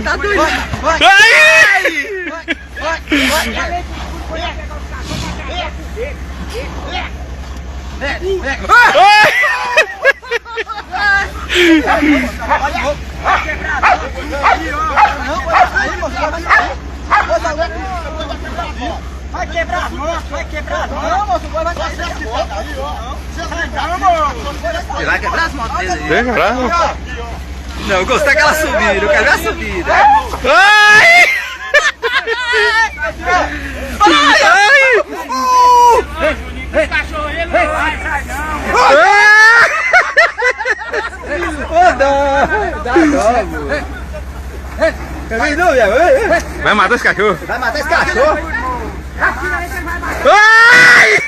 Tá doido. Vai quebrar, vai quebrar. Não, moço, vai sair daqui. Você vai quebrar as motos dele aí. Vai quebrar? Não, eu gostei daquela subida, eu quero ver a subida. Ai! Cachorro, ele não vai, sai não. Dá logo. Vai matar esse cachorro. Vai matar esse cachorro. Ai!